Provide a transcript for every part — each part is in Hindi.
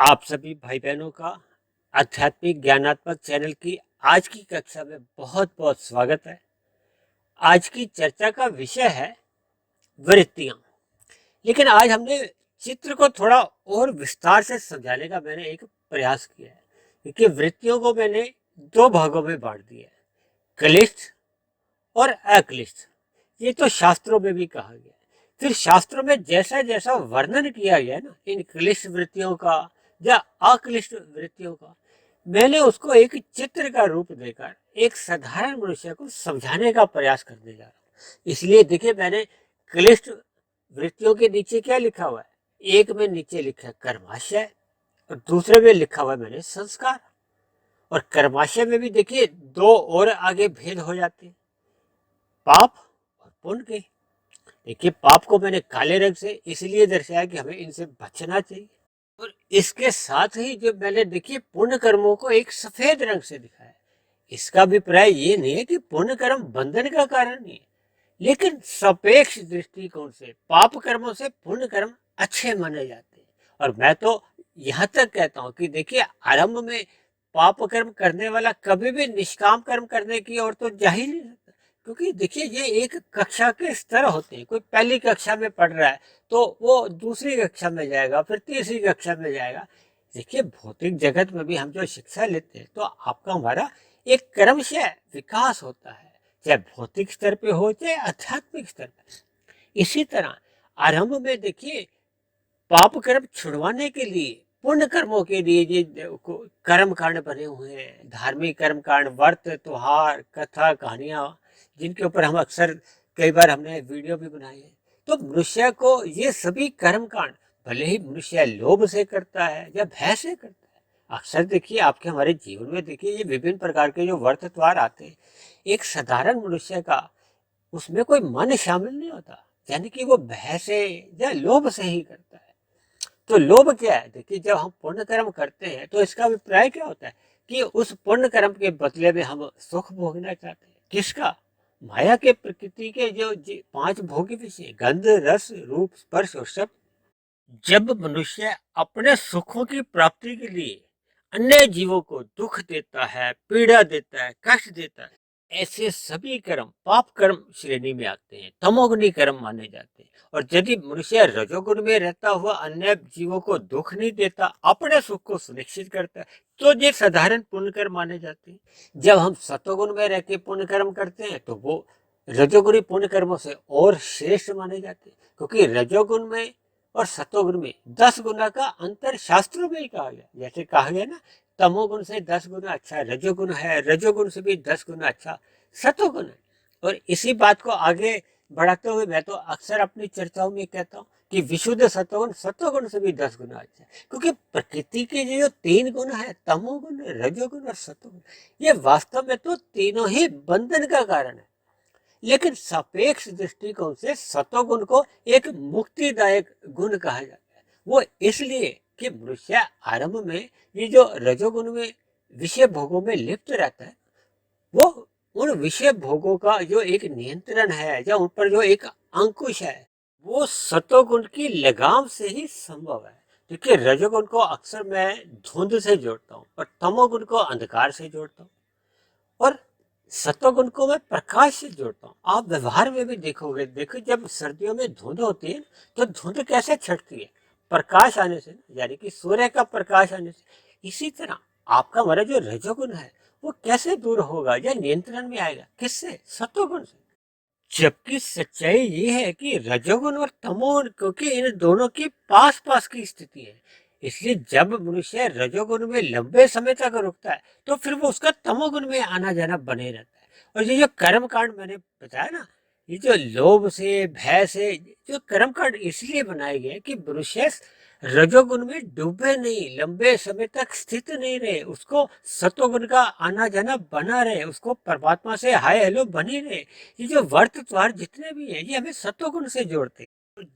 आप सभी भाई बहनों का आध्यात्मिक ज्ञानात्मक चैनल की आज की कक्षा में बहुत बहुत स्वागत है। आज की चर्चा का विषय है वृत्तियां। लेकिन आज हमने चित्र को थोड़ा और विस्तार से समझाने का मैंने एक प्रयास किया है, क्योंकि वृत्तियों को मैंने दो भागों में बांट दिया है, क्लिष्ट और अक्लिष्ट। ये तो शास्त्रों में भी कहा गया है। फिर शास्त्रों में जैसा जैसा वर्णन किया गया है ना इन क्लिष्ट वृत्तियों का या अक्लिष्ट वृत्तियों का, मैंने उसको एक चित्र का रूप देकर एक साधारण मनुष्य को समझाने का प्रयास करने जा रहा हूँ। इसलिए देखिए, मैंने क्लिष्ट वृत्तियों के नीचे क्या लिखा हुआ है, एक में नीचे लिखा है कर्माशय और दूसरे में लिखा हुआ है मैंने संस्कार। और कर्माशय में भी देखिए दो और आगे भेद हो जाते हैं, पाप और पुण्य के। देखिए, पाप को मैंने काले रंग से इसलिए दर्शाया कि हमें इनसे बचना चाहिए, और इसके साथ ही जो मैंने देखिए पुण्य कर्मों को एक सफेद रंग से दिखाया। इसका अभिप्राय ये नहीं है कि पुण्य कर्म बंधन का कारण नहीं है, लेकिन सापेक्ष दृष्टिकोण से पाप कर्मों से पुण्य कर्म अच्छे माने जाते हैं। और मैं तो यहाँ तक कहता हूँ कि देखिए, आरंभ में पाप कर्म करने वाला कभी भी निष्काम कर्म करने की ओर तो जा ही नहीं सकता, क्योंकि देखिए ये एक कक्षा के स्तर होते हैं। कोई पहली कक्षा में पढ़ रहा है तो वो दूसरी कक्षा में जाएगा, फिर तीसरी कक्षा में जाएगा। देखिए, भौतिक जगत में भी हम जो शिक्षा लेते हैं तो आपका हमारा एक क्रमशः विकास होता है, चाहे भौतिक स्तर पे हो चाहे आध्यात्मिक स्तर पे। इसी तरह आरंभ में देखिए पाप कर्म छुड़वाने के लिए, पुण्य कर्मों के लिए ये कर्म कांड बने हुए हैं, धार्मिक कर्म कांड, व्रत, त्योहार, कथा, कहानियां, जिनके ऊपर हम अक्सर कई बार हमने वीडियो भी बनाए हैं। तो मनुष्य को ये सभी कर्म कांड, भले ही मनुष्य लोभ से करता है या भय से करता है, अक्सर देखिए आपके हमारे जीवन में देखिए ये विभिन्न प्रकार के जो व्रत त्योहार आते हैं, एक साधारण मनुष्य का उसमें कोई मन शामिल नहीं होता, यानी कि वो भय से या लोभ से ही करता है। तो लोभ क्या है, देखिए जब हम पुण्य कर्म करते हैं तो इसका अभिप्राय क्या होता है कि उस पुण्य कर्म के बदले में हम सुख भोगना चाहते हैं। किसका? माया के, प्रकृति के जो पांच भोग्य विषय, गंध, रस, रूप, स्पर्श और शब्द। जब मनुष्य अपने सुखों की प्राप्ति के लिए अन्य जीवों को दुख देता है, पीड़ा देता है, कष्ट देता है, ऐसे सभी कर्म पाप कर्म श्रेणी में आते हैं, तमोगुणी कर्म माने जाते हैं। और यदि मनुष्य रजोगुण में रहता हुआ अन्य जीवों को दुख नहीं देता, अपने सुख को सुनिश्चित करता है, तो ये साधारण पुण्य कर्म माने जाते हैं। जब हम सतोगुण में रह के पुण्य कर्म करते हैं तो वो रजोगुणी पुण्य कर्मों से और श्रेष्ठ माने जाते हैं, क्योंकि रजोगुण में और सतोगुण में 10 गुना का अंतर शास्त्रों में ही कहा गया। जैसे कहा गया ना, तमोगुण से 10 गुना अच्छा रजोगुण है, रजोगुण से भी 10 गुना अच्छा सतोगुण है। और इसी बात को आगे बढ़ाते हुए मैं तो अक्सर अपनी चर्चाओं में कहता हूँ कि विशुद्ध सतोगुण सतोगुण से भी 10 गुना अच्छा है, क्योंकि प्रकृति के जो 3 गुण है, तमोगुण, रजोगुण और सतोगुण, ये वास्तव में तो तीनों ही बंधन का कारण है। लेकिन सापेक्ष दृष्टिकोण से सतोगुण को एक मुक्तिदायक गुण कहा जाता है। वो इसलिए कि मनुष्य आरंभ में ये जो रजोगुण में विषय भोगों में लिप्त रहता है, वो उन विषय भोगों का जो एक नियंत्रण है या उन पर जो एक अंकुश है, वो सतोगुण की लगाम से ही संभव है। क्योंकि रजोगुण को अक्सर मैं धुंध से जोड़ता हूँ और तमोगुण को अंधकार से जोड़ता हूँ, और सत्वगुण को मैं प्रकाश से जोड़ता हूँ। आप व्यवहार में भी देखोगे, देखो जब सर्दियों में धुंध होती है तो धुंध कैसे छटती है? प्रकाश आने से, यानी कि सूर्य का प्रकाश आने से। इसी तरह आपका हमारा जो रजोगुण है वो कैसे दूर होगा या नियंत्रण में आएगा? किससे? सत्वगुण से। जबकि सच्चाई ये है कि रजोगुण और तमोगुण, क्योंकि इन दोनों की पास पास की स्थिति है, इसलिए जब मनुष्य रजोगुण में लंबे समय तक रुकता है तो फिर वो उसका तमोगुण में आना जाना बने रहता है। और ये जो कर्म कांड मैंने बताया ना, ये जो लोभ से, भय से जो कर्म कांड इसलिए बनाए गए कि मनुष्य रजोगुण में डूबे नहीं, लंबे समय तक स्थित नहीं रहे, उसको सत्वगुण का आना जाना बना रहे, उसको परमात्मा से हाय हेलो बनी रहे। ये जो व्रत त्योहार जितने भी हैं ये हमें सत्वगुण से जोड़ते हैं।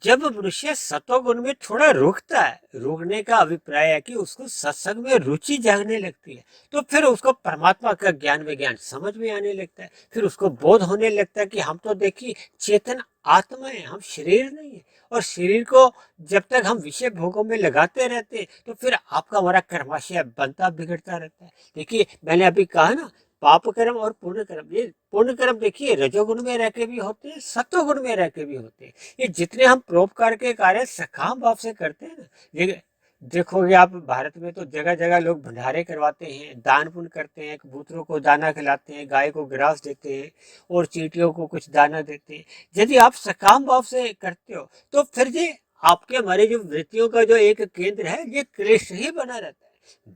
जब मनुष्य सत्वगुण में थोड़ा रुकता है, रुकने का अभिप्राय है कि उसको सत्संग में रुचि जागने लगती है, तो फिर उसको परमात्मा का ज्ञान विज्ञान समझ में आने लगता है। फिर उसको बोध होने लगता है कि हम तो देखिए चेतन आत्मा है, हम शरीर नहीं है। और शरीर को जब तक हम विषय भोगों में लगाते रहते हैं तो फिर आपका हमारा कर्माशय बनता बिगड़ता रहता है। देखिए मैंने अभी कहा ना, पाप कर्म और पुण्य कर्म, ये पुण्य कर्म देखिए रजोगुण में रह के भी होते हैं, सत्वगुण में रह के भी होते हैं। ये जितने हम परोपकार के कार्य सकाम भाव से करते हैं ना, ये देखोगे आप भारत में तो जगह जगह लोग भंडारे करवाते हैं, दान पुण्य करते हैं, कबूतरों को दाना खिलाते हैं, गाय को ग्रास देते हैं और चींटियों को कुछ दाना देते हैं। यदि आप सकाम भाव से करते हो तो फिर ये आपके हमारे जो वृत्तियों का जो एक केंद्र है ये क्लेश ही बना रहता है।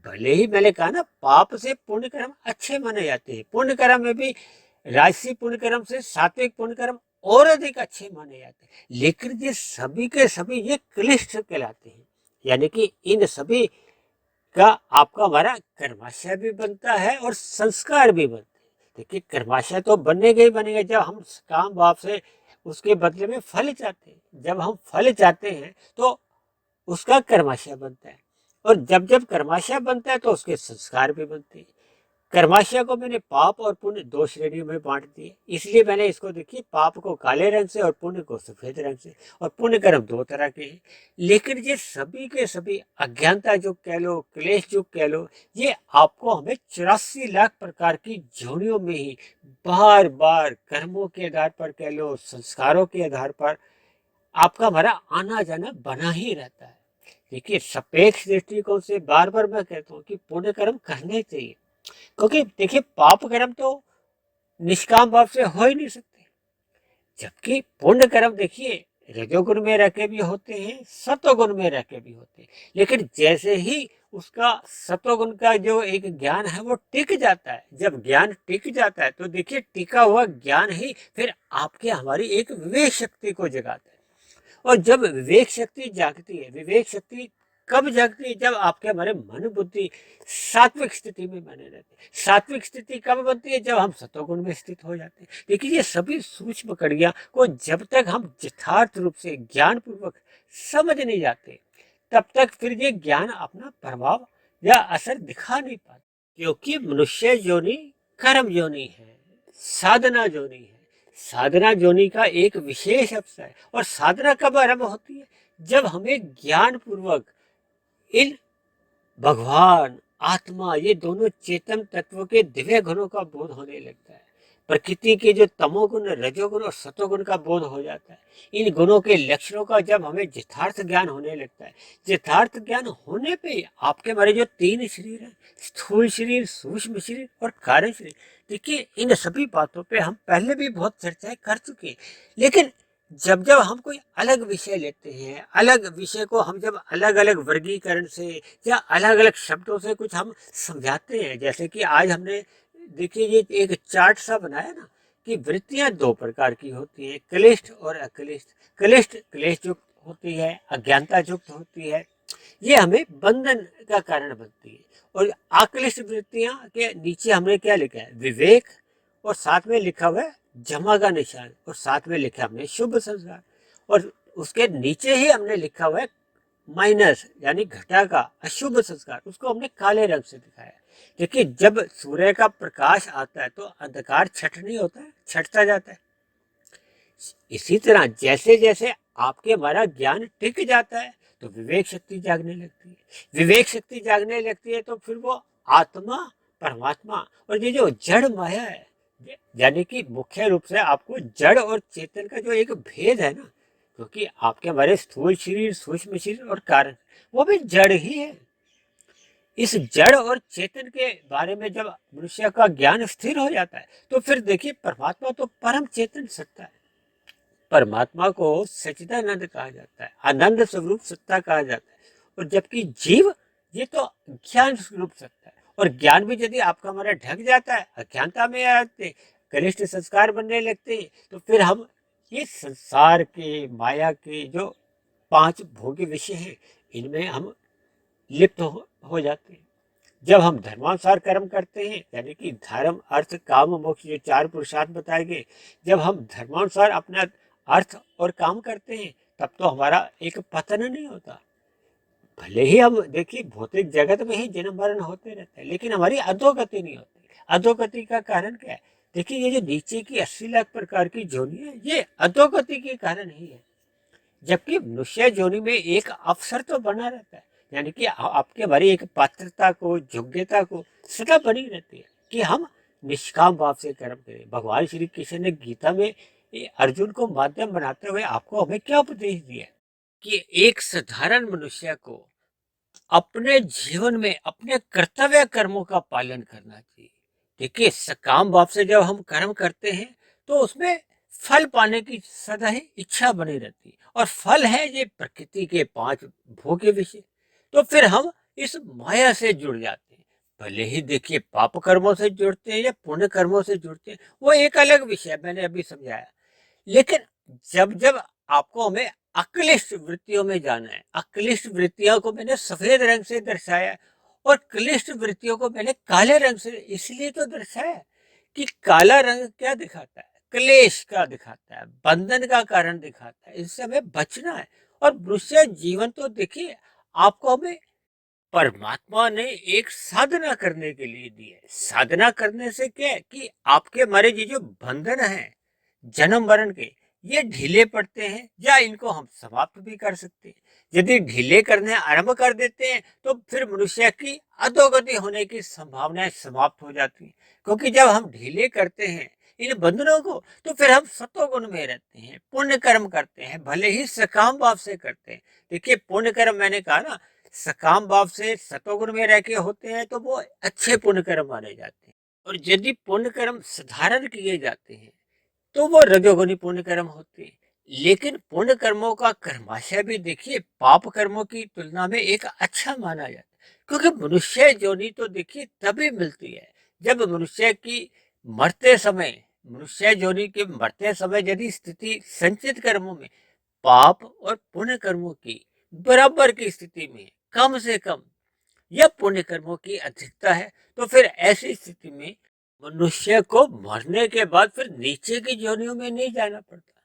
भले ही मैंने कहा ना, पाप से पुण्य कर्म अच्छे माने जाते हैं, पुण्य कर्म में भी राजसी पुण्य कर्म से सात्विक पुण्य कर्म और अधिक अच्छे माने जाते हैं, लेकिन ये सभी के सभी ये क्लिष्ट कहलाते हैं। यानी कि इन सभी का आपका हमारा कर्माशय भी बनता है और संस्कार भी बनते हैं। देखिए कर्माशय तो बनेगा ही बनेगा जब हम काम भाव से उसके बदले में फल चाहते हैं। जब हम फल चाहते हैं तो उसका कर्माशय बनता है, और जब जब कर्माशय बनता है तो उसके संस्कार भी बनते हैं। कर्माशय को मैंने पाप और पुण्य दो श्रेणियों में बांट दिए, इसलिए मैंने इसको देखिए पाप को काले रंग से और पुण्य को सफेद रंग से। और पुण्य कर्म दो तरह के हैं, लेकिन ये सभी के सभी अज्ञानता जो कह लो, क्लेश जो कह लो, ये आपको हमें 84 लाख प्रकार की जोड़ियों में ही बार बार कर्मों के आधार पर कह लो, संस्कारों के आधार पर आपका हमारा आना जाना बना ही रहता है। देखिए सापेक्ष दृष्टिकोण से बार बार मैं कहता हूँ कि पुण्य कर्म करने चाहिए, क्योंकि देखिए पाप कर्म तो निष्काम भाव से हो ही नहीं सकते, जबकि पुण्य कर्म देखिए रजोगुण में रह के भी होते हैं, सत्वगुण में रह के भी होते हैं। लेकिन जैसे ही उसका सत्वगुण का जो एक ज्ञान है वो टिक जाता है, जब ज्ञान टिक जाता है तो देखिए टिका हुआ ज्ञान ही फिर आपके हमारी एक विवेक शक्ति को जगाता है। और जब विवेक शक्ति जागती है, विवेक शक्ति कब जागती है? जब आपके हमारे मन बुद्धि सात्विक स्थिति में बने रहते हैं। सात्विक स्थिति कब बनती है? जब हम सत्वगुण में स्थित हो जाते हैं। देखिए ये सभी सूक्ष्म कड़ियां को जब तक हम यथार्थ रूप से ज्ञान पूर्वक समझ नहीं जाते तब तक फिर ये ज्ञान अपना प्रभाव या असर दिखा नहीं पाता, क्योंकि मनुष्य योनि कर्म योनि है, साधना योनि है। साधना जोनी का एक विशेष अवसर है, और साधना कब आरंभ होती है? जब हमें ज्ञान पूर्वक इन भगवान आत्मा ये दोनों चेतन तत्वों के दिव्य गुणों का बोध होने लगता है। प्रकृति के जो तमोगुण, रजोगुण और सतोगुण का बोध हो जाता है। इन गुणों के लक्षणों का जब हमें यथार्थ ज्ञान होने लगता है, यथार्थ ज्ञान होने पे आपके हमारे जो तीन शरीर है, स्थूल शरीर, सूक्ष्म शरीर और कार्य शरीर, देखिए इन सभी बातों पे हम पहले भी बहुत चर्चाएं कर चुके हैं। लेकिन जब जब हम कोई अलग विषय लेते हैं, अलग विषय को हम जब अलग अलग वर्गीकरण से या अलग अलग शब्दों से कुछ हम समझाते हैं, जैसे कि आज हमने देखिए ये एक चार्ट सा बनाया ना कि वृत्तियां दो प्रकार की होती हैं, क्लिष्ट और अक्लिष्ट। क्लिष्ट क्लेश युक्त होती है, अज्ञानता युक्त होती है, ये हमें बंधन का कारण बनती है। और अक्लिष्ट वृत्तियां के नीचे हमने क्या लिखा है? विवेक, और साथ में लिखा हुआ है जमा का निशान, और साथ में लिखा हमने शुभ संस्कार, और उसके नीचे ही हमने लिखा हुआ है माइनस यानी घटा का अशुभ संस्कार, उसको हमने काले रंग से दिखाया। देखिए जब सूर्य का प्रकाश आता है तो अंधकार छठ नहीं होता है, छठता जाता है। इसी तरह जैसे जैसे आपके हमारा ज्ञान टिक जाता है तो विवेक शक्ति जागने लगती है। विवेक शक्ति जागने लगती है तो फिर वो आत्मा, परमात्मा और ये जो जड़ माया है, यानी कि मुख्य रूप से आपको जड़ और चेतन का जो एक भेद है ना, क्योंकि आपके हमारे स्थूल शरीर, सूक्ष्म शरीर और कारण वो भी जड़ ही है। इस जड़ और चेतन के बारे में जब मनुष्य का ज्ञान स्थिर हो जाता है तो फिर देखिए परमात्मा तो परम चेतन सत्ता है। परमात्मा को सच्चिदानंद कहा जाता है, आनंद स्वरूप सत्ता कहा जाता है। और जबकि जीव ये तो ज्ञान स्वरूप सत्ता है, और ज्ञान भी यदि आपका हमारा ढक जाता है, अज्ञानता में आते कनिष्ठ संस्कार बनने लगते हैं, तो फिर हम ये संसार के, माया के जो 5 भोग्य विषय हैं इनमें हम लिप्त हो जाते हैं। जब हम धर्मानुसार कर्म करते हैं, यानी कि धर्म, अर्थ, काम, मोक्ष, जो 4 पुरुषार्थ बताए गए, जब हम धर्मानुसार अपना अर्थ और काम करते हैं तब तो हमारा एक पतन नहीं होता। भले ही हम देखिए भौतिक जगत में ही जन्म मरण होते रहते हैं, लेकिन हमारी अधोगति नहीं होती। अधोगति का कारण क्या है? देखिए ये जो नीचे की 80 लाख प्रकार की जोनि है, ये अधोगति के कारण ही है। जबकि मनुष्य जोनि में एक अवसर तो बना रहता है, यानी कि आपके हमारी एक पात्रता को, योग्यता को सदा बनी रहती है कि हम निष्काम भाव से कर्म करें। भगवान श्री कृष्ण ने गीता में अर्जुन को माध्यम बनाते हुए आपको हमें क्या उपदेश दिया कि एक साधारण मनुष्य को अपने जीवन में अपने कर्तव्य कर्मों का पालन करना चाहिए। देखिए सकाम भाव से जब हम कर्म करते हैं तो उसमें फल पाने की सदा ही इच्छा बनी रहती है, और फल है ये प्रकृति के 5 भोग्य विषय। तो फिर हम इस माया से जुड़ जाते हैं। भले ही देखिए पाप कर्मों से जुड़ते हैं या पुण्य कर्मों से जुड़ते हैं, वो एक अलग विषय मैंने अभी समझाया। लेकिन जब जब आपको हमें अक्लिष्ट वृत्तियों में जाना है, अक्लिष्ट वृत्तियों को मैंने सफेद रंग से दर्शाया और क्लिष्ट वृत्तियों को मैंने काले रंग से इसलिए तो दर्शाया कि काला रंग क्या दिखाता है? क्लेश का दिखाता है, बंधन का कारण दिखाता है, इससे हमें बचना है। और मनुष्य जीवन तो देखिए आपको हमें परमात्मा ने एक साधना करने के लिए दी है। साधना करने से क्या है कि आपके हमारे ये जो बंधन है जन्म मरण के, ये ढीले पड़ते हैं या इनको हम समाप्त भी कर सकते हैं। यदि ढीले करने आरंभ कर देते हैं तो फिर मनुष्य की अधोगति होने की संभावनाएं समाप्त हो जाती हैं। क्योंकि जब हम ढीले करते हैं इन बंधनों को तो फिर हम सतोगुण में रहते हैं, पुण्य कर्म करते हैं, भले ही सकाम भाव से करते हैं। देखिए पुण्य कर्म मैंने कहा ना, सकाम भाव से सतोगुण में रह के होते हैं तो वो अच्छे पुण्य कर्म माने जाते हैं। और यदि पुण्य कर्म साधारण किए जाते हैं तो वो रजोगुणी पुण्य कर्म होते हैं। लेकिन पुण्य कर्मों का कर्माशय भी देखिए पाप कर्मों की तुलना में एक अच्छा माना जाता है। क्योंकि मनुष्य जोनि तो देखिए तभी मिलती है जब मनुष्य की मरते समय, मनुष्य जोनि के मरते समय यदि स्थिति संचित कर्मों में पाप और पुण्य कर्मों की बराबर की स्थिति में कम से कम या पुण्य कर्मों की अधिकता है, तो फिर ऐसी स्थिति में मनुष्य को मरने के बाद फिर नीचे की योनियों में नहीं जाना पड़ता।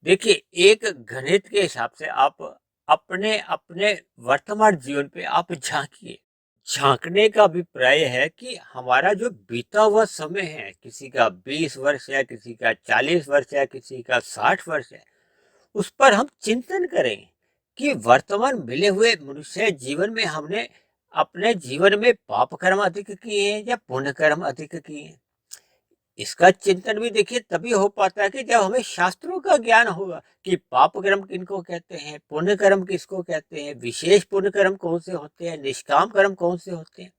देखिए एक गणित के हिसाब से आप अपने अपने वर्तमान जीवन पे आप झांकिए। झांकने का अभिप्राय है कि हमारा जो बीता हुआ समय है, किसी का 20 वर्ष है, किसी का 40 वर्ष है, किसी का 60 वर्ष है, उस पर हम चिंतन करें कि वर्तमान मिले हुए मनुष्य जीवन में हमने अपने जीवन में पाप कर्म अधिक किए हैं या पुण्य कर्म अधिक किए हैं। इसका चिंतन भी देखिए तभी हो पाता है कि जब हमें शास्त्रों का ज्ञान होगा कि पाप कर्म किनको कहते हैं, पुण्य कर्म किसको कहते हैं, विशेष पुण्य कर्म कौन से होते हैं, निष्काम कर्म कौन से होते हैं।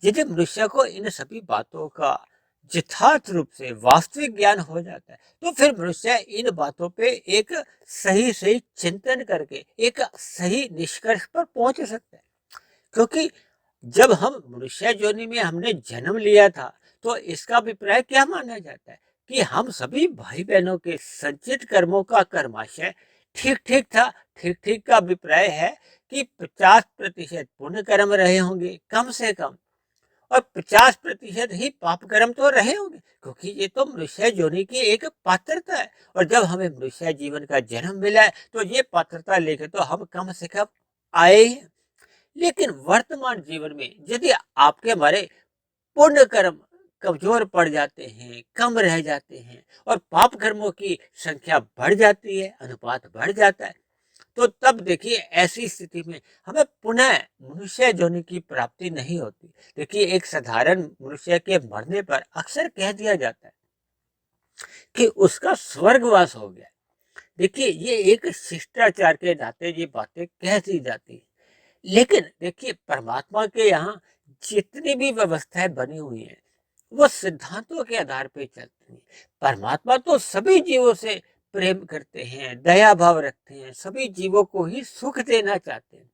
यदि मनुष्य को इन सभी बातों का यथार्थ रूप से वास्तविक ज्ञान हो जाता है तो फिर मनुष्य इन बातों पे एक सही सही चिंतन करके एक सही निष्कर्ष पर पहुंच सकता है। क्योंकि जब हम मनुष्य योनि में हमने जन्म लिया था तो इसका अभिप्राय क्या माना जाता है कि हम सभी भाई बहनों के संचित कर्मों का कर्माशय ठीक ठीक था। ठीक ठीक का अभिप्राय है कि 50% पुण्य कर्म रहे होंगे कम से कम, और 50% ही पाप कर्म तो रहे होंगे, क्योंकि ये तो मनुष्य योनि की एक पात्रता है। और जब हमें मनुष्य जीवन का जन्म मिला है तो ये पात्रता लेकर तो हम कम से कम आए ही। लेकिन वर्तमान जीवन में यदि आपके हमारे पुण्य कर्म कमजोर पड़ जाते हैं, कम रह जाते हैं और पाप कर्मों की संख्या बढ़ जाती है, अनुपात बढ़ जाता है, तो तब देखिए ऐसी स्थिति में हमें पुनः मनुष्य योनि की प्राप्ति नहीं होती। देखिए एक साधारण मनुष्य के मरने पर अक्सर कह दिया जाता है कि उसका स्वर्गवास हो गया। देखिए ये एक शिष्टाचार के नाते ये बातें कह दी जाती है। लेकिन देखिए परमात्मा के यहाँ जितनी भी व्यवस्थाएं बनी हुई हैं वो सिद्धांतों के आधार पर चलती हैं। परमात्मा तो सभी जीवों से प्रेम करते हैं, दया भाव रखते हैं, सभी जीवों को ही सुख देना चाहते हैं।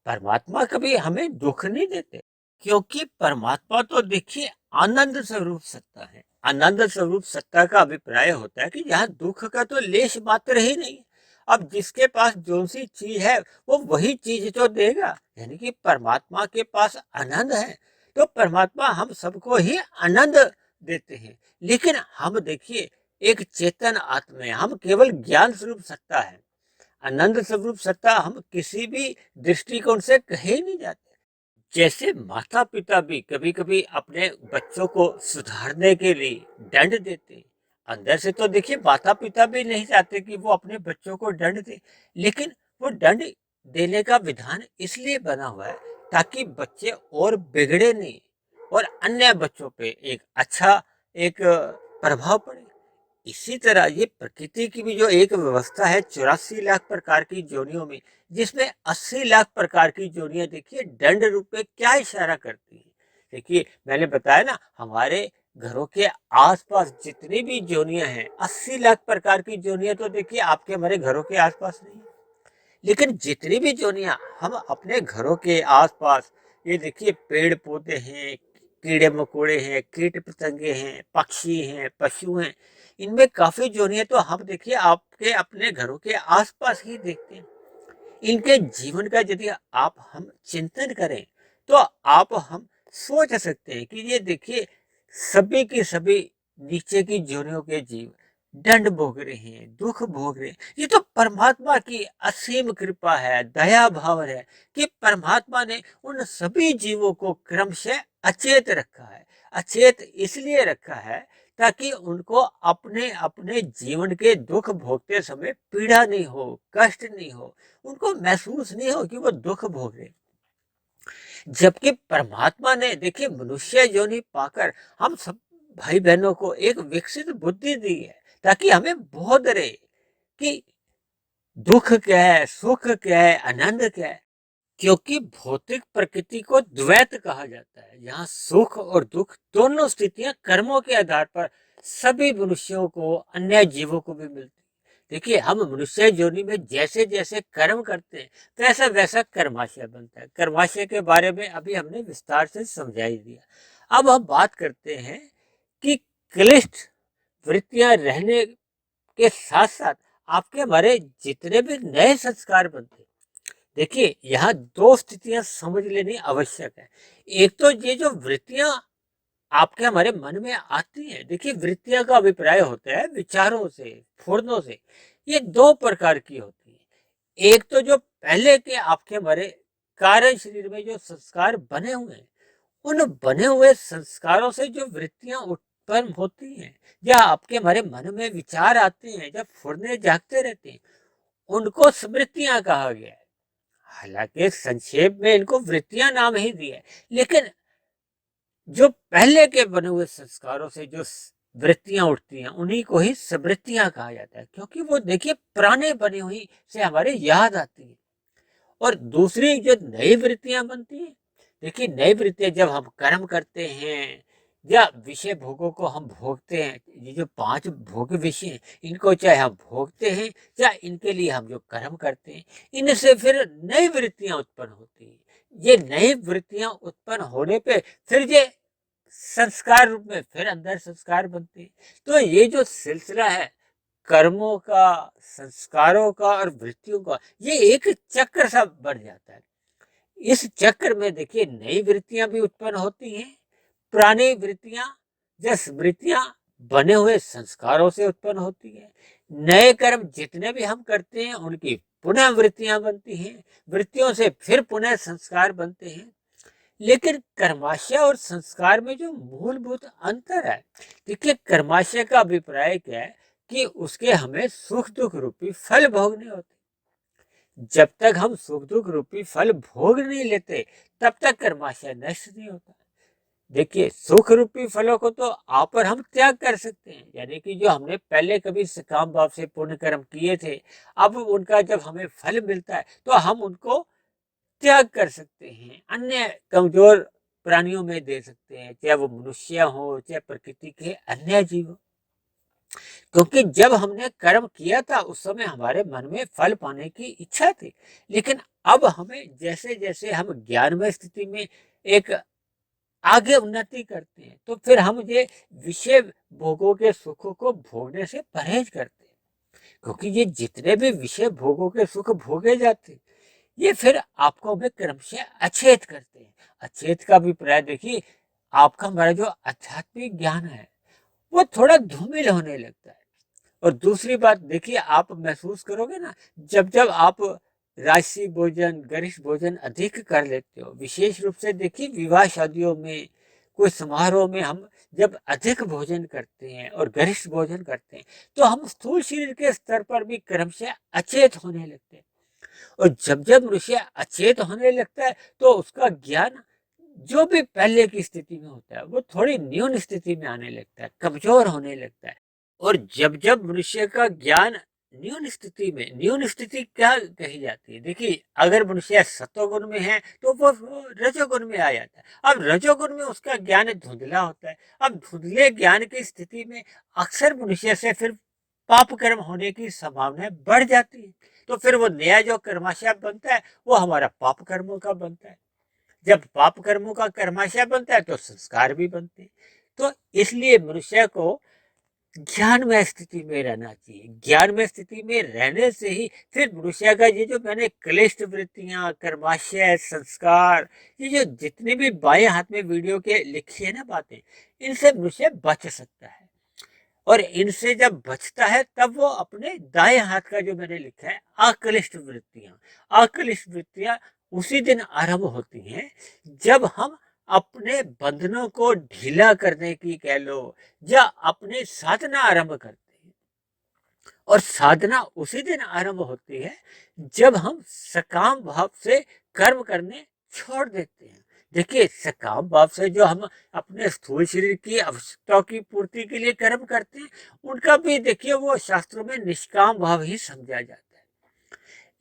परमात्मा कभी हमें दुख नहीं देते, क्योंकि परमात्मा तो देखिए आनंद स्वरूप सत्ता है। आनंद स्वरूप सत्ता का अभिप्राय होता है कि यहाँ दुख का तो लेश मात्र ही नहीं है। अब जिसके पास जो सी चीज है वो वही चीज तो देगा, यानी कि परमात्मा के पास आनंद है तो परमात्मा हम सबको ही आनंद देते हैं। लेकिन हम देखिए एक चेतन आत्मा है, हम केवल ज्ञान स्वरूप सत्ता है। आनंद स्वरूप सत्ता हम किसी भी दृष्टिकोण से कहे नहीं जाते। जैसे माता पिता भी कभी कभी अपने बच्चों को सुधारने के लिए दंड देते हैं। अंदर से तो देखिए माता पिता भी नहीं चाहते कि वो अपने बच्चों को दंड दे, लेकिन वो दंड देने का विधान इसलिए बना हुआ है ताकि बच्चे और बिगड़े नहीं और अन्य बच्चों पे एक अच्छा एक प्रभाव पड़े। इसी तरह ये प्रकृति की भी जो एक व्यवस्था है 84 लाख प्रकार की जोनियों में, जिसमें 80 लाख प्रकार की जोनियां देखिए दंड रूप में क्या इशारा करती है। देखिए मैंने बताया ना, हमारे घरों के आसपास जितनी भी जोनियां हैं, 80 लाख प्रकार की जोनियां तो देखिए आपके हमारे घरों के आसपास नहीं है। लेकिन जितनी भी जोनियां हम अपने घरों के आसपास, ये देखिए पेड़ पौधे हैं, कीड़े मकोड़े हैं, कीट पतंगे हैं, पक्षी हैं, पशु हैं, इनमें काफी जोनियां तो हम देखिए आपके अपने घरों के आसपास ही देखते हैं। इनके जीवन का यदि आप हम चिंतन करें तो आप हम सोच सकते हैं कि ये देखिए सभी के सभी नीचे की जोनियों के जीव दंड भोग रहे हैं, दुख भोग रहे हैं। ये तो परमात्मा की असीम कृपा है, दया भाव है कि परमात्मा ने उन सभी जीवों को क्रमशः अचेत रखा है। अचेत इसलिए रखा है ताकि उनको अपने अपने जीवन के दुख भोगते समय पीड़ा नहीं हो, कष्ट नहीं हो, उनको महसूस नहीं हो कि वो दुख भोग रहे। जबकि परमात्मा ने देखिए मनुष्य योनि पाकर हम सब भाई बहनों को एक विकसित बुद्धि दी है ताकि हमें बोध रहे कि दुख क्या है, सुख क्या है, आनंद क्या है। क्योंकि भौतिक प्रकृति को द्वैत कहा जाता है, जहाँ सुख और दुख दोनों स्थितियां कर्मों के आधार पर सभी मनुष्यों को, अन्य जीवों को भी मिलती है। देखिए हम मनुष्य योनि में जैसे जैसे कर्म करते हैं वैसा वैसा कर्माशय बनता है। कर्माशय के बारे में अभी हमने विस्तार से समझा ही दिया। अब हम बात करते हैं कि क्लिष्ट वृत्तियां रहने के साथ साथ आपके हमारे जितने भी नए संस्कार बनते हैं, देखिए यहाँ दो स्थितियां समझ लेनी आवश्यक है। एक तो ये जो वृत्तियां आपके हमारे मन में आती हैं, देखिए वृत्तियां का अभिप्राय होता है विचारों से, फुर्नों से। ये दो प्रकार की होती है। एक तो जो पहले के आपके हमारे कारण शरीर में जो संस्कार बने हुए हैं, उन बने हुए संस्कारों से जो वृत्तियां उत्पन्न होती हैं या आपके हमारे मन में विचार आते हैं, जब फुरने जागते रहते हैं, उनको स्मृतियां कहा गया है। हालांकि संक्षेप में इनको वृत्तियां नाम ही दिया है, लेकिन जो पहले के बने हुए संस्कारों से जो वृत्तियां उठती हैं उन्हीं को ही स्मृतियां कहा जाता है, क्योंकि वो देखिए पुराने बनी हुई से हमारे याद आती है। और दूसरी जो नई वृत्तियां बनती हैं, देखिए नई वृत्तियां जब हम कर्म करते हैं या विषय भोगों को हम भोगते हैं, ये जो 5 भोग विषय हैं, इनको चाहे हम भोगते हैं या इनके लिए हम जो कर्म करते हैं, इनसे फिर नई वृत्तियां उत्पन्न होती हैं। ये नई वृत्तियां उत्पन्न होने पे फिर ये संस्कार रूप में फिर अंदर संस्कार बनते हैं। तो ये जो सिलसिला है कर्मों का, संस्कारों का और वृत्तियों का, ये एक चक्र सा बढ़ जाता है। इस चक्र में देखिए नई वृत्तियां भी उत्पन्न होती हैं, पुरानी वृत्तियां या स्मृतियां बने हुए संस्कारों से उत्पन्न होती है। नए कर्म जितने भी हम करते हैं उनकी पुनः वृत्तियां बनती हैं, वृत्तियों से फिर पुनः संस्कार बनते हैं। लेकिन कर्माशय और संस्कार में जो मूलभूत अंतर है, देखिए कर्माशय का अभिप्राय क्या है कि उसके हमें सुख दुख रूपी फल भोगने होते। जब तक हम सुख दुख रूपी फल भोग नहीं लेते तब तक कर्माशय नष्ट नहीं होता। देखिए सुख रूपी फलों को तो आप और हम त्याग कर सकते हैं, यानी कि जो हमने पहले कभी सकाम भाव से पुण्य कर्म किए थे, अब उनका जब हमें फल मिलता है तो हम उनको त्याग कर सकते हैं, अन्य कमजोर प्राणियों में दे सकते हैं, चाहे वो मनुष्य हो चाहे प्रकृति के अन्य जीव हो। क्योंकि जब हमने कर्म किया था उस समय हमारे मन में फल पाने की इच्छा थी, लेकिन अब हमें जैसे जैसे हम ज्ञानमय स्थिति में एक आगे उन्नति करते हैं तो फिर हम ये विषय भोगों के सुखों को भोगने से परहेज करते हैं। क्योंकि ये जितने भी विषय भोगों के सुख भोगे जाते हैं, ये फिर आपको हमें क्रमशः अचेत करते हैं। अचेत का अभिप्राय देखिए, आपका हमारा जो आध्यात्मिक ज्ञान है वो थोड़ा धूमिल होने लगता है और दूसरी बात देखिए, आप महसूस करोगे ना, जब जब आप राशि भोजन, गरिष्ठ भोजन अधिक कर लेते हो, विशेष रूप से देखिए विवाह शादियों में, कोई समारोह में हम जब अधिक भोजन करते हैं और गरिष्ठ भोजन करते हैं, तो हम स्थूल शरीर के स्तर पर भी क्रमशः अचेत होने लगते हैं। और जब जब मनुष्य अचेत होने लगता है, तो उसका ज्ञान जो भी पहले की स्थिति में होता है, वो थोड़ी न्यून स्थिति में आने लगता है, कमजोर होने लगता है। और जब जब मनुष्य का ज्ञान न्यून स्थिति क्या कही जाती है? देखिए, अगर मनुष्य सतोगुण में है तो वो रजोगुण में आ जाता है। अब रजोगुण में उसका ज्ञान धुंधला होता है। अब धुंधले ज्ञान की स्थिति में अक्सर मनुष्य से फिर पाप कर्म होने की संभावना बढ़ जाती है। तो फिर वो नया जो कर्माशय बनता है, वो हमारा पाप कर्मों का बनता है। जब पाप कर्मों का कर्माशय बनता है, तो संस्कार भी बनते हैं। तो इसलिए मनुष्य को ज्ञानमय स्थिति में रहना चाहिए। ज्ञानमय स्थिति में रहने से ही फिर मनुष्य का ये जो मैंने क्लिष्ट वृत्तियां, कर्माशय, संस्कार, ये जो जितने भी बाएं हाथ में वीडियो के लिखी है ना बातें, इनसे मनुष्य बच सकता है। और इनसे जब बचता है, तब वो अपने दाएं हाथ का जो मैंने लिखा है अक्लिष्ट वृत्तियां उसी दिन आरंभ होती हैं जब हम अपने बंधनों को ढीला करने की कह लो, या अपनी साधना आरंभ करते हैं। और साधना उसी दिन आरंभ होती है जब हम सकाम भाव से कर्म करने छोड़ देते हैं। देखिए, सकाम भाव से जो हम अपने स्थूल शरीर की आवश्यकताओं की पूर्ति के लिए कर्म करते हैं, उनका भी देखिए वो शास्त्रों में निष्काम भाव ही समझा जाता है।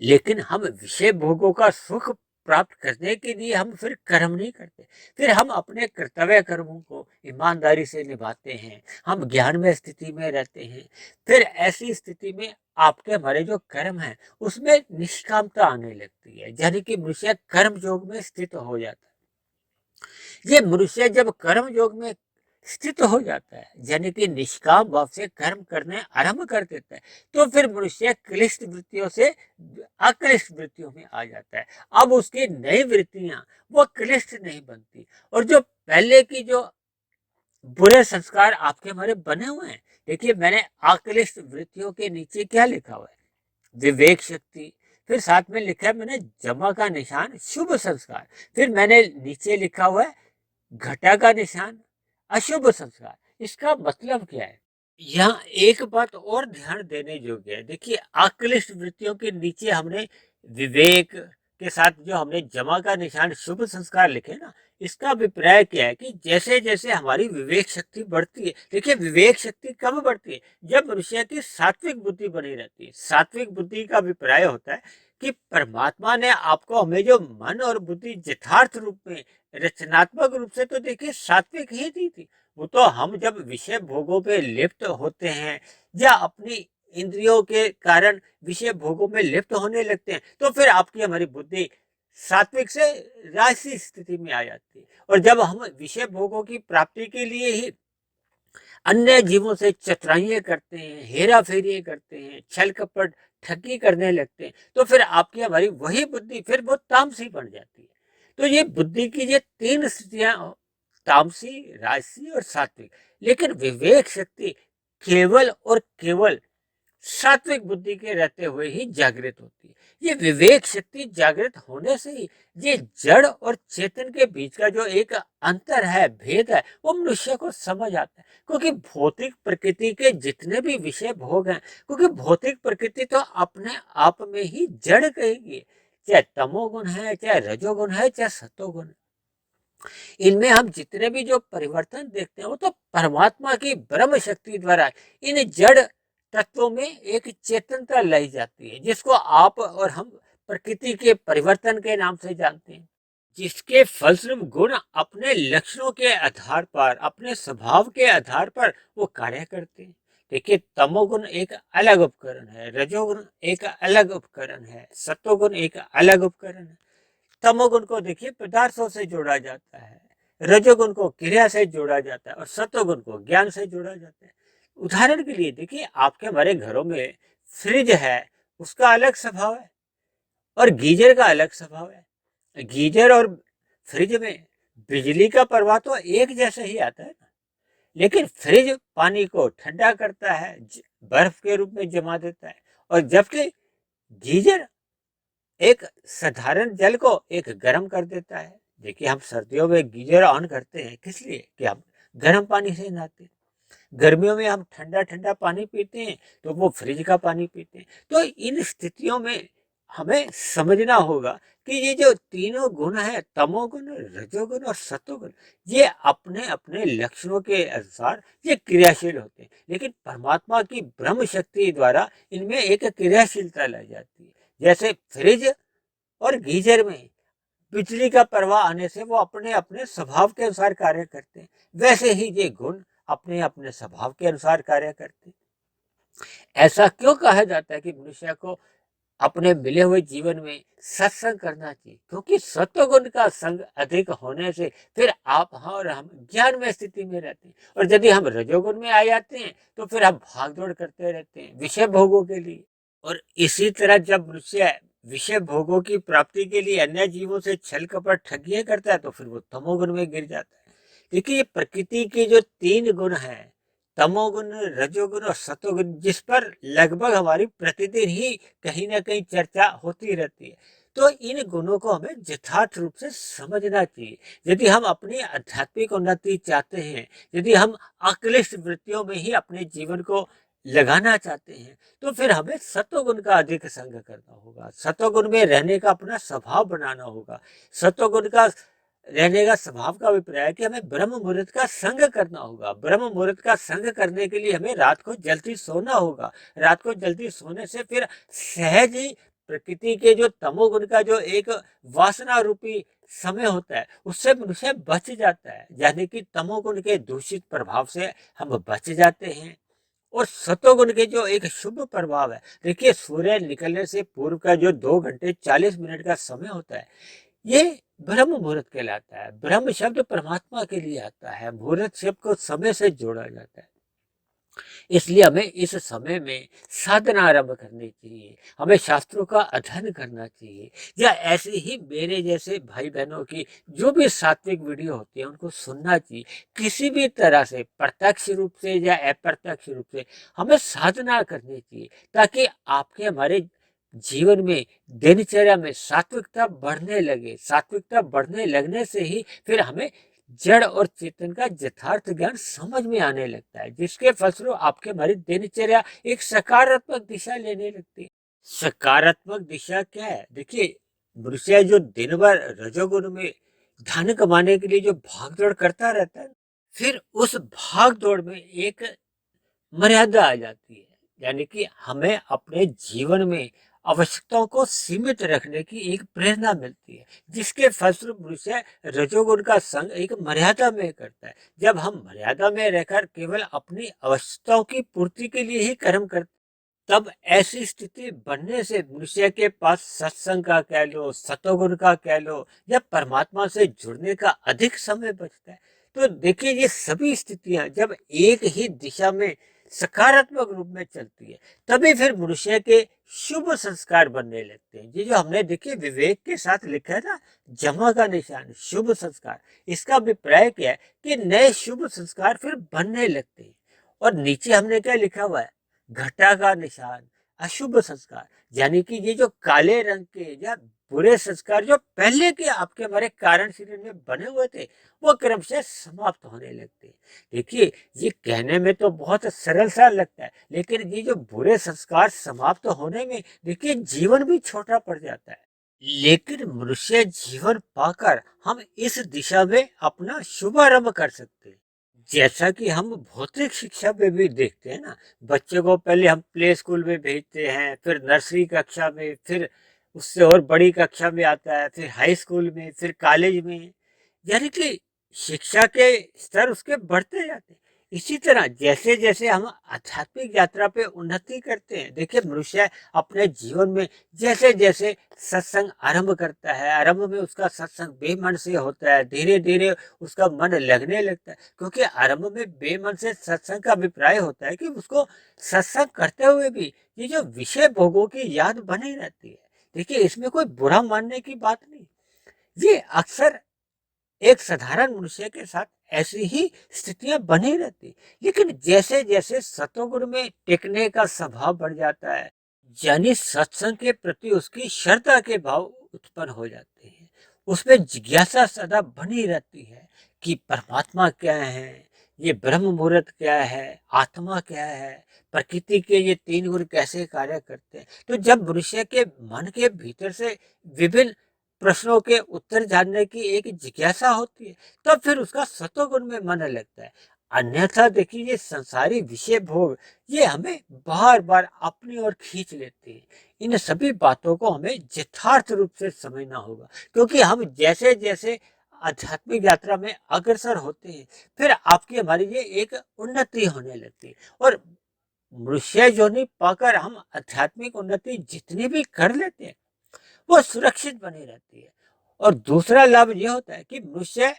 लेकिन हम विषय भोगों का सुख प्राप्त करने के लिए हम फिर कर्म नहीं करते। फिर हम अपने कर्तव्य कर्मों को ईमानदारी से निभाते हैं, हम ज्ञान में स्थिति में रहते हैं। फिर ऐसी स्थिति में आपके हमारे जो कर्म है, उसमें निष्कामता आने लगती है, यानी कि मनुष्य कर्म योग में स्थित हो जाता है। ये मनुष्य जब कर्म योग में स्थित हो जाता है, यानी कि निष्काम भाव से कर्म करने आरंभ कर देता है, तो फिर मनुष्य क्लिष्ट वृत्तियों से अक्लिष्ट वृत्तियों में आ जाता है। अब उसकी नई वृत्तियां वो क्लिष्ट नहीं बनती, और जो पहले की जो बुरे संस्कार आपके हमारे बने हुए हैं, देखिए मैंने अक्लिष्ट वृत्तियों के नीचे क्या लिखा हुआ है? विवेक शक्ति। फिर साथ में लिखा है मैंने जमा का निशान शुभ संस्कार। फिर मैंने नीचे लिखा हुआ है घटा का निशान अशुभ संस्कार। इसका मतलब क्या है? यहाँ एक बात और ध्यान देने योग्य है। देखिए, अक्लिष्ट वृत्तियों के नीचे हमने विवेक के साथ जो हमने जमा का निशान शुभ संस्कार लिखे ना, इसका अभिप्राय क्या है कि जैसे जैसे हमारी विवेक शक्ति बढ़ती है, देखिए विवेक शक्ति कब बढ़ती है? जब मनुष्य की सात्विक बुद्धि बनी रहती है। सात्विक बुद्धि का अभिप्राय होता है कि परमात्मा ने आपको हमें जो मन और बुद्धि यथार्थ रूप में, रचनात्मक रूप से तो देखिए सात्विक ही दी थी। वो तो हम जब विषय भोगों पे लिप्त होते हैं, या अपनी इंद्रियों के कारण विषय भोगों में लिप्त होने लगते हैं, तो फिर आपकी हमारी बुद्धि सात्विक से राजसी स्थिति में आ जाती है। और जब हम विषय भोगों की प्राप्ति के लिए ही अन्य जीवों से चतुराइयां करते हैं, हेरा फेरी करते हैं, छल कपट ठगी करने लगते हैं, तो फिर आपकी हमारी वही बुद्धि फिर वो तामसी बन जाती है। तो ये बुद्धि की ये तीन स्थितियां, तामसी, राजसी और सात्विक। लेकिन विवेक शक्ति केवल और केवल सात्विक बुद्धि के रहते हुए ही जागृत होती है। ये विवेक शक्ति जागृत होने से ही ये जड़ और चेतन के बीच का जो एक अंतर है, भेद है, वो मनुष्य को समझ आता है। क्योंकि भौतिक प्रकृति के जितने भी विषय भोग हैं, क्योंकि भौतिक प्रकृति तो अपने आप में ही जड़ कहेगी, चाहे तमोगुण है, चाहे रजोगुण है, चाहे सतोगुण है। इनमें हम जितने भी जो परिवर्तन देखते हैं, वो तो परमात्मा की ब्रह्म शक्ति द्वारा इन जड़ तत्वों में एक चेतनता लाई जाती है, जिसको आप और हम प्रकृति के परिवर्तन के नाम से जानते हैं। जिसके फलस्वरूप गुण अपने लक्षणों के आधार पर, अपने स्वभाव के आधार पर वो कार्य करते हैं। देखिए, तमोगुण एक अलग उपकरण है, रजोगुण एक अलग उपकरण है, सत्वगुण एक अलग उपकरण है। तमोगुण को देखिए पदार्थों से जोड़ा जाता है, रजोगुण को क्रिया से जोड़ा जाता है, और सत्वगुण को ज्ञान से जोड़ा जाता है। उदाहरण के लिए देखिए, आपके हमारे घरों में फ्रिज है, उसका अलग स्वभाव है, और गीजर का अलग स्वभाव है। गीजर और फ्रिज में बिजली का प्रवाह तो एक जैसा ही आता है ना, लेकिन फ्रिज पानी को ठंडा करता है, बर्फ के रूप में जमा देता है। और जबकि गीजर एक साधारण जल को एक गर्म कर देता है। देखिए, हम सर्दियों में गीजर ऑन करते हैं किस लिए? कि हम गर्म पानी से नहाते हैं। गर्मियों में हम ठंडा ठंडा पानी पीते हैं, तो वो फ्रिज का पानी पीते हैं। तो इन स्थितियों में हमें समझना होगा कि ये जो तीनों गुण है, तमोगुण, रजोगुण और सतोगुण, ये अपने अपने लक्षणों के अनुसार ये क्रियाशील होते हैं। लेकिन परमात्मा की ब्रह्म शक्ति द्वारा इनमें एक क्रियाशीलता लाई जाती है। जैसे फ्रिज और गीजर में बिजली का प्रवाह आने से वो अपने अपने स्वभाव के अनुसार कार्य करते हैं, वैसे ही ये गुण अपने अपने स्वभाव के अनुसार कार्य करते हैं। ऐसा क्यों कहा जाता है कि मनुष्य को अपने मिले हुए जीवन में सत्संग करना चाहिए? क्योंकि सत्वगुण का संग अधिक होने से फिर आप और हम ज्ञान में स्थिति में रहते हैं। और यदि हम रजोगुण में आ जाते हैं तो फिर हम भाग दौड़ करते रहते हैं विषय भोगों के लिए। और इसी तरह जब मनुष्य विषय भोगों की प्राप्ति के लिए अन्य जीवों से छल कपट ठगियां करता है तो फिर वो तमोगुण में गिर जाता है। देखिए, ये प्रकृति के जो तीन गुण हैं, तमोगुण, रजोगुण और सतोगुण, जिस पर लगभग हमारी प्रतिदिन ही कहीं ना कहीं चर्चा होती रहती है, तो इन गुणों को हमें यथार्थ रूप से समझना चाहिए। यदि हम अपनी आध्यात्मिक उन्नति चाहते हैं, यदि हम अक्लिष्ट वृत्तियों में ही अपने जीवन को लगाना चाहते हैं, तो फिर हमें सत्वगुण का अधिक संग करना होगा। सत्वगुण में रहने का अपना स्वभाव बनाना होगा। सत्वगुण का रहने का स्वभाव का अभिप्राय है कि हमें ब्रह्म मुहूर्त का संग करना होगा। ब्रह्म मुहूर्त का संग करने के लिए हमें रात को जल्दी सोना होगा। रात को जल्दी सोने से फिर सहज ही प्रकृति के जो तमोगुण का जो एक वासना रूपी समय होता है, उससे मनुष्य बच जाता है। यानी कि तमोगुण के दूषित प्रभाव से हम बच जाते हैं। और सतोगुण के जो एक शुभ प्रभाव है, देखिए, सूर्य निकलने से पूर्व का जो 2 घंटे 40 मिनट का समय होता है, ये ब्रह्म मुहूर्त कहलाता है। ब्रह्म शब्द परमात्मा के लिए आता है, मुहूर्त शब्द को समय से जोड़ा जाता है। इसलिए हमें इस समय में साधना आरंभ करनी चाहिए, हमें शास्त्रों का अध्ययन करना चाहिए, या ऐसे ही मेरे जैसे भाई बहनों की जो भी सात्विक वीडियो होती है उनको सुनना चाहिए। किसी भी तरह से, प्रत्यक्ष रूप से या अप्रत्यक्ष रूप से, हमें साधना करनी चाहिए, ताकि आपके हमारे जीवन में, दिनचर्या में सात्विकता बढ़ने लगे। सात्विकता बढ़ने लगने से ही फिर हमें जड़ और चेतन का यथार्थ ज्ञान समझ में आने लगता है, जिसके फलस्वरूप आपके हमारी दिनचर्या एक सकारात्मक दिशा लेने लगती है। सकारात्मक दिशा क्या है? देखिए, मनुष्य जो दिन भर रजोगुण में धन कमाने के लिए जो भाग दौड़ करता रहता है, फिर उस भाग दौड़ में एक मर्यादा आ जाती है। यानी कि हमें अपने जीवन में आवश्यकताओं को सीमित रखने की एक प्रेरणा मिलती है, जिसके फलस्वरूप मनुष्य रजोगुण का संग एक मर्यादा में करता है। जब हम मर्यादा में रहकर केवल अपनी आवश्यकताओं की पूर्ति के लिए ही कर्म करते, तब ऐसी स्थिति बनने से मनुष्य के पास सत्संग का कह लो, सतोगुण का कह लो, या परमात्मा से जुड़ने का अधिक समय बचता है। तो देखिए, ये सभी स्थितियां जब एक ही दिशा में सकारात्मक रूप में चलती है, तभी फिर मनुष्य के शुभ संस्कार बनने लगते हैं। ये जो हमने देखिए विवेक के साथ लिखा है ना, जमा का निशान, शुभ संस्कार, इसका अभिप्राय क्या है कि नए शुभ संस्कार फिर बनने लगते हैं। और नीचे हमने क्या लिखा हुआ है? घटा का निशान, अशुभ संस्कार। यानी कि ये जो काले रंग के या बुरे संस्कार जो पहले के आपके हमारे कारण शरीर में बने हुए थे, वो क्रमशः समाप्त होने लगते हैं। देखिए, ये कहने में तो बहुत सरल सा लगता है, लेकिन ये जो बुरे संस्कार समाप्त होने में देखिए जीवन भी छोटा पड़ जाता है। लेकिन मनुष्य जीवन पाकर हम इस दिशा में अपना शुभारंभ कर सकते हैं। जैसा कि हम भौतिक शिक्षा में भी देखते हैं ना, बच्चे को पहले हम प्ले स्कूल में भेजते हैं, फिर नर्सरी कक्षा में, फिर उससे और बड़ी कक्षा में आता है, फिर हाई स्कूल में, फिर कॉलेज में। यानी कि शिक्षा के स्तर उसके बढ़ते जाते हैं। इसी तरह जैसे जैसे हम आध्यात्मिक यात्रा पे उन्नति करते हैं, देखिए, मनुष्य अपने जीवन में जैसे जैसे सत्संग आरंभ करता है, आरंभ में उसका सत्संग बेमन से होता है, धीरे धीरे उसका मन लगने लगता है। क्योंकि आरंभ में बेमन से सत्संग का अभिप्राय होता है कि उसको सत्संग करते हुए भी ये जो विषय भोगों की याद बनी रहती है। देखिए, इसमें कोई बुरा मानने की बात नहीं। ये अक्सर एक साधारण मनुष्य के साथ ऐसी ही स्थितियां बनी रहती, लेकिन जैसे जैसे सतोगुण में टिकने का स्वभाव बढ़ जाता है, यानी सत्संग के प्रति उसकी श्रद्धा के भाव उत्पन्न हो जाते हैं, उसमें जिज्ञासा सदा बनी रहती है कि परमात्मा क्या है, ये ब्रह्म मुहूर्त क्या है, आत्मा क्या है, प्रकृति के ये तीन गुण कैसे कार्य करते हैं। तो जब मनुष्य के मन के भीतर से विभिन्न प्रश्नों के उत्तर जानने की एक जिज्ञासा होती है, तब फिर उसका सतोगुण में मन लगता है। अन्यथा देखिए, ये संसारी विषय भोग ये हमें बार बार अपनी ओर खींच लेते हैं। इन सभी बातों को हमें यथार्थ रूप से समझना होगा, क्योंकि हम जैसे जैसे आध्यात्मिक यात्रा में अग्रसर होते हैं, फिर आपकी हमारी ये एक उन्नति होने लगती है। और मनुष्य योनि पाकर हम आध्यात्मिक उन्नति जितनी भी कर लेते हैं, वो सुरक्षित बनी रहती है। और दूसरा लाभ ये होता है कि मनुष्य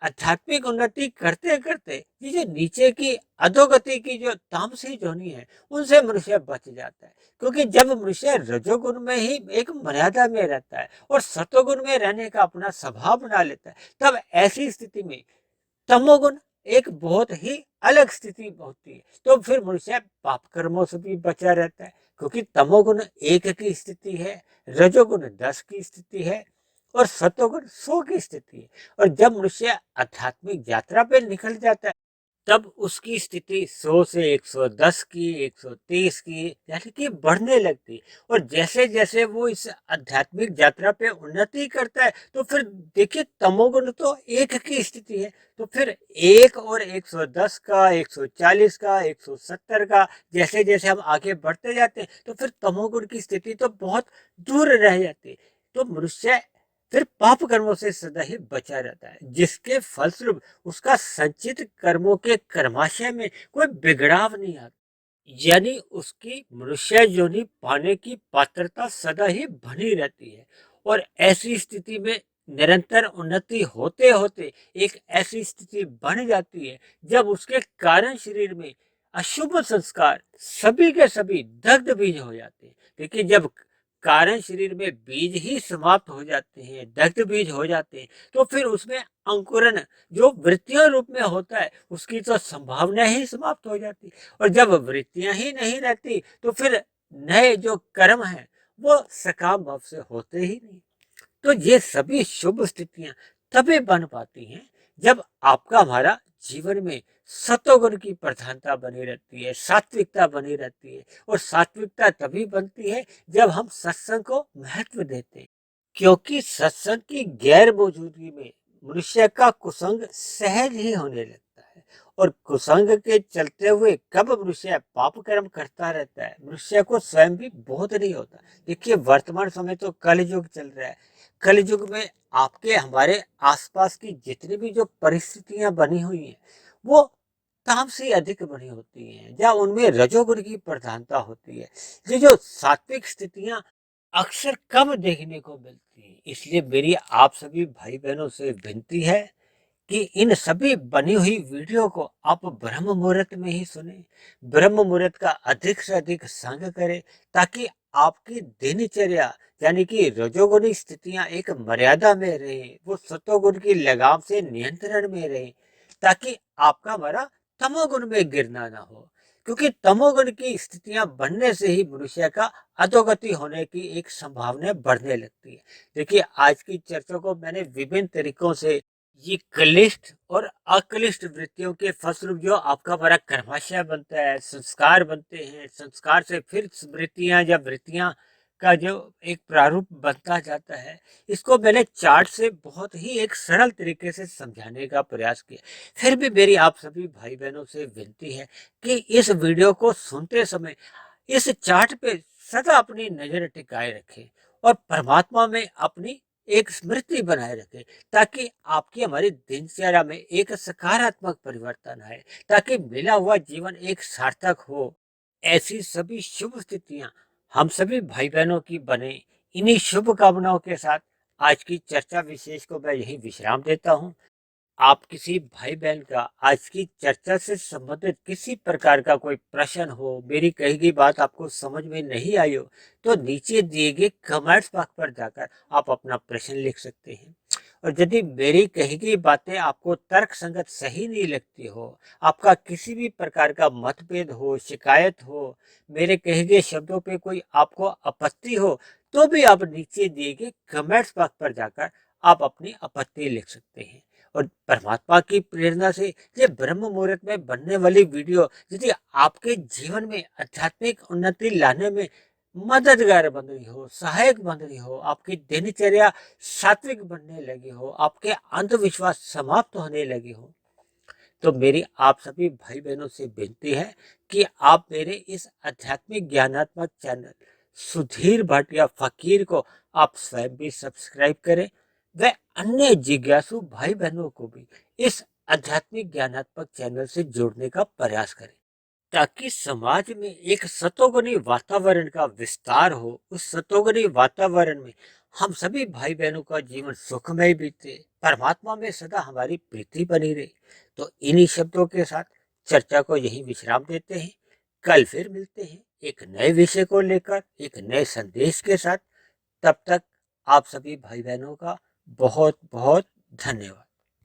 आध्यात्मिक उन्नति करते करते ये जो नीचे की अधोगति की जो तामसी योनि है, उनसे मनुष्य बच जाता है। क्योंकि जब मनुष्य रजोगुण में ही एक मर्यादा में रहता है और सतोगुण में रहने का अपना स्वभाव बना लेता है, तब ऐसी स्थिति में तमोगुण एक बहुत ही अलग स्थिति होती है। तो फिर मनुष्य पाप कर्मों से भी बचा रहता है, क्योंकि तमोगुण 1 की स्थिति है, रजोगुण 10 की स्थिति है और सतोगुण 100 की स्थिति है। और जब मनुष्य आध्यात्मिक यात्रा पे निकल जाता है, तब उसकी स्थिति 100 से 110 की, 130 की, यानी कि बढ़ने लगती। और जैसे जैसे वो इस आध्यात्मिक यात्रा पे उन्नति करता है, तो फिर देखिए तमोगुण तो 1 की स्थिति है, तो फिर 1 और 110 का, 140 का, 170 का, जैसे जैसे हम आगे बढ़ते जाते हैं, तो फिर तमोगुण की स्थिति तो बहुत दूर रह जाती है। तो मनुष्य फिर पाप कर्मों से सदा ही बचा रहता है, जिसके फलस्वरूप उसका संचित कर्मों के कर्माशय में कोई बिगड़ाव नहीं आता, यानी उसकी मनुष्य योनि पाने की पात्रता सदा ही बनी रहती है। और ऐसी स्थिति में निरंतर उन्नति होते होते एक ऐसी स्थिति बन जाती है जब उसके कारण शरीर में अशुभ संस्कार सभी के सभी दग्ध बीज हो जाते हैं। देखिए, जब कारण शरीर में बीज ही समाप्त हो जाते हैं, दग्ध बीज हो जाते हैं, तो फिर उसमें अंकुरन जो वृत्तियों रूप में होता है, उसकी तो संभावना ही समाप्त हो जाती। और जब वृत्तियां ही नहीं रहती, तो फिर नए जो कर्म है वो सकाम भाव से होते ही नहीं। तो ये सभी शुभ स्थितियां तभी बन पाती हैं जब आपका हमारा जीवन में सतोगुण की प्रधानता बनी रहती है, सात्विकता बनी रहती है। और सात्विकता तभी बनती है जब हम सत्संग को महत्व देते हैं, क्योंकि सत्संग की गैर मौजूदगी में मनुष्य का कुसंग सहज ही होने लगता है। और कुसंग के चलते हुए कब मनुष्य पाप कर्म करता रहता है, मनुष्य को स्वयं भी बोध नहीं होता। देखिए, वर्तमान समय तो कलयुग चल रहा है। कलयुग में आपके हमारे आसपास की जितनी भी जो परिस्थितियां बनी हुई हैं, वो तामसी अधिक बनी होती हैं, या उनमें रजोगुण की प्रधानता होती है। ये जो सात्विक स्थितियां अक्सर कम देखने को मिलती हैं। इसलिए मेरी आप सभी भाई बहनों से विनती है कि इन सभी बनी हुई वीडियो को आप ब्रह्म मुहूर्त में ही सुने, ब्रह्म मुहूर्त का अधिक से अधिक संग करें, ताकि आपकी दिनचर्या यानी कि रजोगुणी स्थितियां एक मर्यादा में रहे, वो सतोगुण की लगाम से नियंत्रण में रहे, ताकि आपका हमारा तमोगुण में गिरना ना हो। क्योंकि तमोगुण की स्थितियां बनने से ही मनुष्य का अधोगति होने की एक संभावना बढ़ने लगती है। देखिए, आज की चर्चा को मैंने विभिन्न तरीकों से ये क्लिष्ट और अक्लिष्ट वृत्तियों के फलस्वरूप जो आपका बड़ा कर्माशय बनता है, संस्कार बनते हैं, संस्कार से फिर स्मृतियां या वृत्तियां का जो एक प्रारूप बनता जाता है, इसको मैंने चार्ट से बहुत ही एक सरल तरीके से समझाने का प्रयास किया। फिर भी मेरी आप सभी भाई बहनों से विनती है कि इस वीडियो को सुनते समय इस चार्ट पे सदा अपनी नजर टिकाए रखें और परमात्मा में अपनी एक स्मृति बनाए रखें, ताकि आपकी हमारी दिनचर्या में एक सकारात्मक परिवर्तन आए, ताकि मिला हुआ जीवन एक सार्थक हो। ऐसी सभी शुभ स्थितियां हम सभी भाई बहनों की बने, इन्हीं शुभ कामनाओं के साथ आज की चर्चा विशेष को मैं यही विश्राम देता हूँ। आप किसी भाई बहन का आज की चर्चा से संबंधित किसी प्रकार का कोई प्रश्न हो, मेरी कही गई बात आपको समझ में नहीं आई हो, तो नीचे दिए गए कमेंट्स बॉक्स पर जाकर आप अपना प्रश्न लिख सकते हैं। और यदि मेरी कही गई बातें आपको तर्क संगत सही नहीं लगती हो, आपका किसी भी प्रकार का मतभेद हो, शिकायत हो, मेरे कहे गए शब्दों पे कोई आपको आपत्ति हो, तो भी आप नीचे दिए गए कमेंट्स बॉक्स पर जाकर आप अपनी आपत्ति लिख सकते हैं। और परमात्मा की प्रेरणा से ये ब्रह्म मुहूर्त में बनने वाली वीडियो यदि आपके जीवन में आध्यात्मिक उन्नति लाने में मददगार बन रही हो, सहायक बन रही हो, आपकी दिनचर्या सात्विक बनने लगी हो, आपके अंधविश्वास समाप्त होने लगे हो, तो मेरी आप सभी भाई बहनों से विनती है कि आप मेरे इस आध्यात्मिक ज्ञानात्मक चैनल सुधीर भाटिया फकीर को आप स्वयं भी सब्सक्राइब करें व अन्य जिज्ञासु भाई बहनों को भी इस आध्यात्मिक ज्ञानात्मक चैनल से जोड़ने का प्रयास करें, ताकि समाज में एक सतोगुणी वातावरण का विस्तार हो। उस सतोगुणी वातावरण में हम सभी भाई बहनों का जीवन सुखमय बीते, परमात्मा में सदा हमारी प्रीति बनी रहे। तो इन्हीं शब्दों के साथ चर्चा को यहीं विश्राम देते हैं। कल फिर मिलते हैं एक नए विषय को लेकर, एक नए संदेश के साथ। तब तक आप सभी भाई बहनों का बहुत बहुत धन्यवाद।